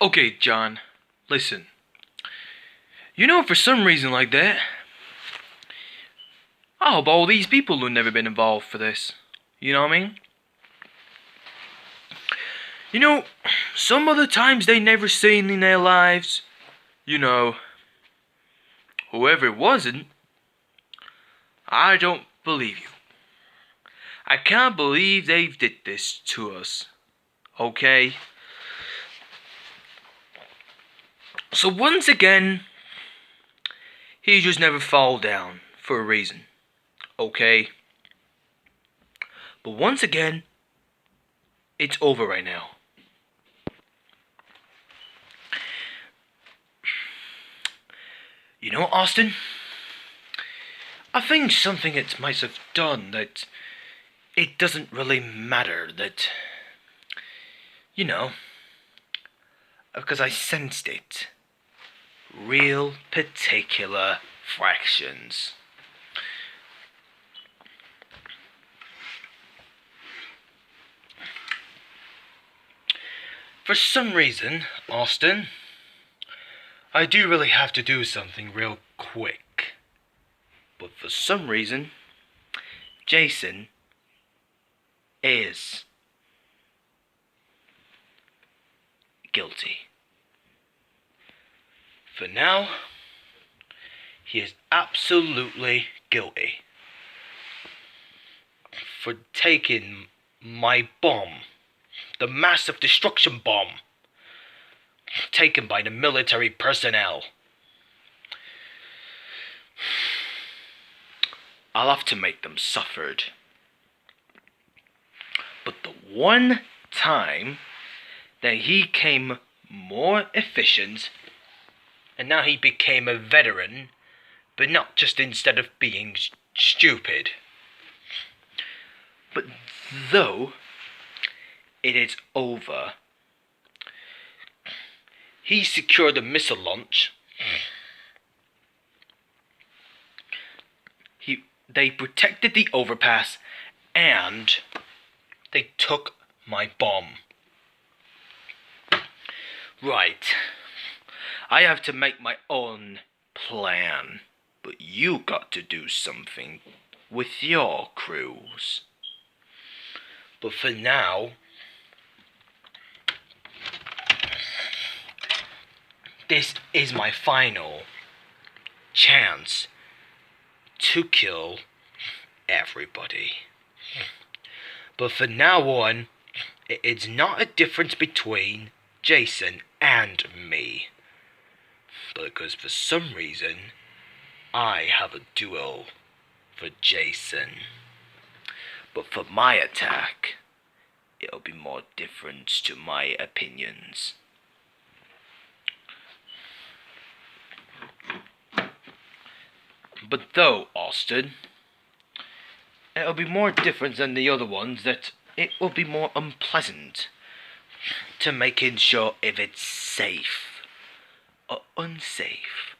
Okay, John, listen. For some reason like that, I hope all these people who've never been involved for this. You know what I mean? You know, some other times they never seen in their lives, you know, whoever it wasn't, I don't believe you. I can't believe they did this to us. Okay? So once again, he just never fall down for a reason. Okay? But once again, it's over right now. You know, Austin? I think something it might have done that it doesn't really matter that, you know, because I sensed it. Real particular fractions. For some reason, Austin, I do really have to do something real quick. But for some reason, Jason is guilty. For now, he is absolutely guilty for taking my bomb, the massive destruction bomb, taken by the military personnel. I'll have to make them suffered. But the one time that he came more efficient, and now he became a veteran, but not just instead of being stupid. But though it is over, he secured a missile launch. They protected the overpass, and they took my bomb. Right. I have to make my own plan, but you got to do something with your crews. But for now, this is my final chance to kill everybody. But for now on, it's not a difference between Jason and me. Because for some reason, I have a duel for Jason. But for my attack, it'll be more difference to my opinions. But though, Austin, it'll be more different than the other ones, that it will be more unpleasant to making sure if it's safe or unsafe.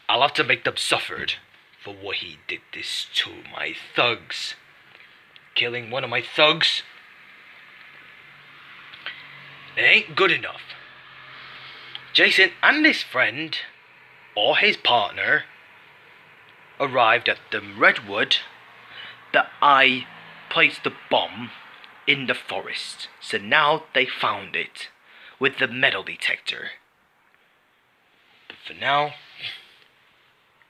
I'll have to make them suffered for what he did this to my thugs. Killing one of my thugs, it ain't good enough. Jason and his friend, or his partner, arrived at the Redwood that I placed the bomb in the forest. So now they found it with the metal detector. But for now,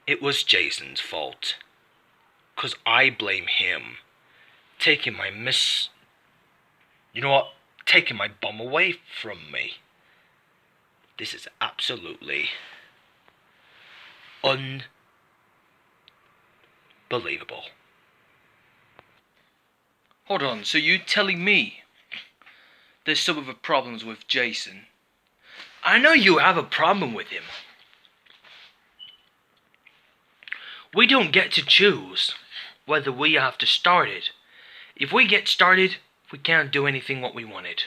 it was Jason's fault. 'Cause I blame him taking my taking my bomb away from me. This is absolutely unbelievable. Hold on, so you telling me there's some of the problems with Jason? I know you have a problem with him. We don't get to choose whether we have to start it. If we get started, we can't do anything what we wanted.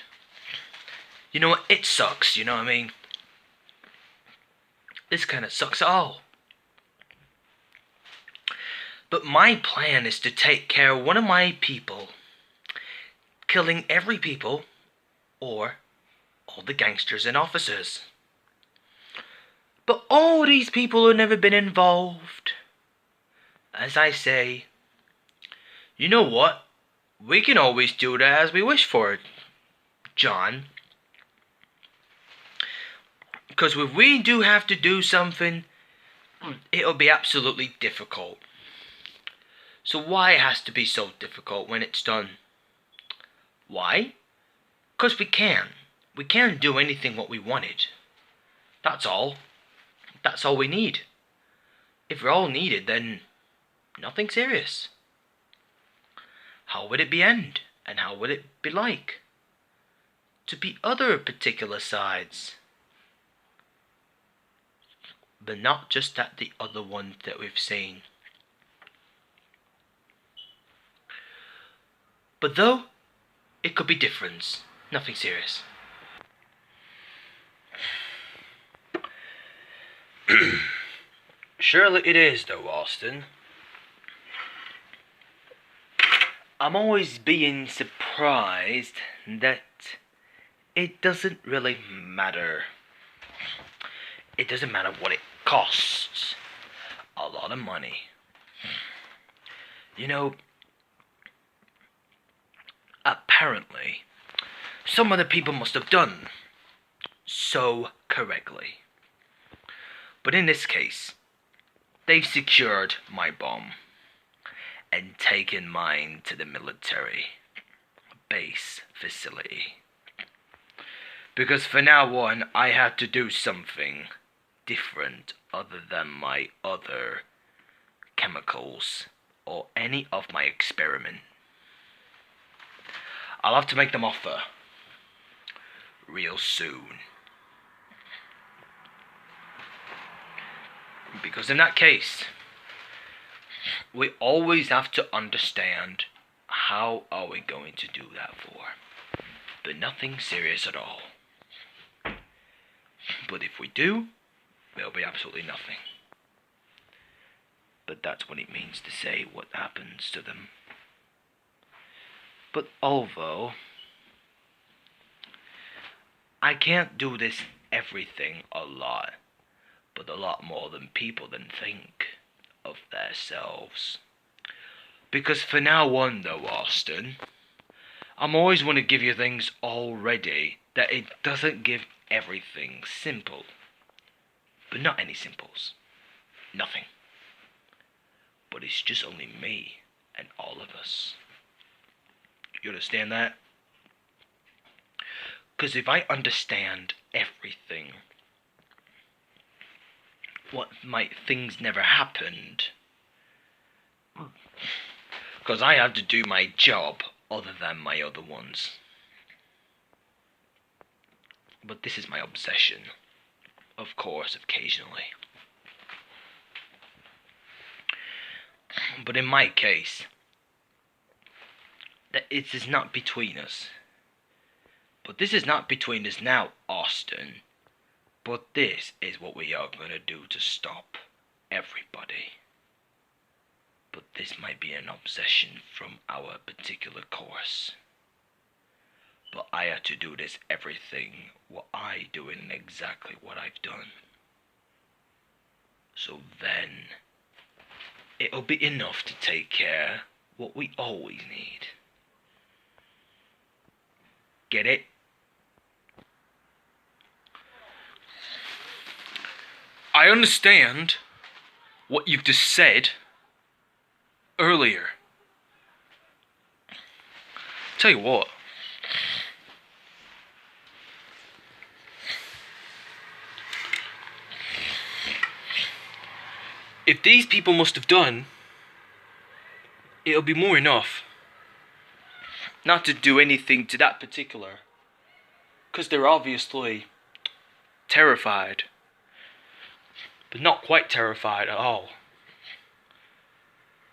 You know what? It sucks, you know what I mean? This kind of sucks all. But my plan is to take care of one of my people, killing every people, or all the gangsters and officers. But all these people have never been involved. As I say, you know what? We can always do that as we wish for it, John. Because if we do have to do something, it'll be absolutely difficult. So why it has to be so difficult when it's done? Why? Because we can. We can do anything what we wanted. That's all. That's all we need. If we're all needed, then nothing serious. How would it be end? And how would it be like? To be other particular sides. But not just at the other ones that we've seen. But though, it could be different. Nothing serious. Surely it is though, Austin. I'm always being surprised that it doesn't really matter. It doesn't matter what it costs. A lot of money. You know, apparently, some other people must have done so correctly. But in this case, they've secured my bomb and taken mine to the military base facility. Because for now on, I have to do something different other than my other chemicals or any of my experiment. I'll have to make them offer real soon. Because in that case, we always have to understand how are we going to do that for. But nothing serious at all. But if we do, there'll be absolutely nothing. But that's what it means to say what happens to them. But although I can't do this everything a lot, but a lot more than people than think of themselves. Because for now on though, Austin, I'm always want to give you things already that it doesn't give everything simple. But not any simples. Nothing. But it's just only me and all of us. You understand that? Because if I understand everything, what might things never happened? Because I have to do my job other than my other ones. But this is my obsession. Of course, occasionally. But in my case, that it is not between us. But this is not between us now, Austin. But this is what we are going to do to stop everybody. But this might be an obsession from our particular course. But I have to do this everything what I do in exactly what I've done. So then, it'll be enough to take care what we always need. Get it? I understand what you've just said earlier. Tell you what. If these people must have done, it'll be more enough not to do anything to that particular. Because they're obviously terrified. But not quite terrified at all.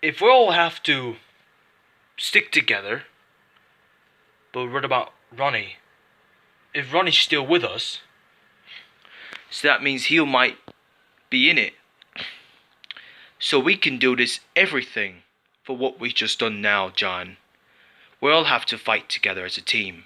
If we all have to stick together, but what about Ronnie? If Ronnie's still with us, so that means he might be in it. So we can do this everything for what we just done now, John. We all have to fight together as a team.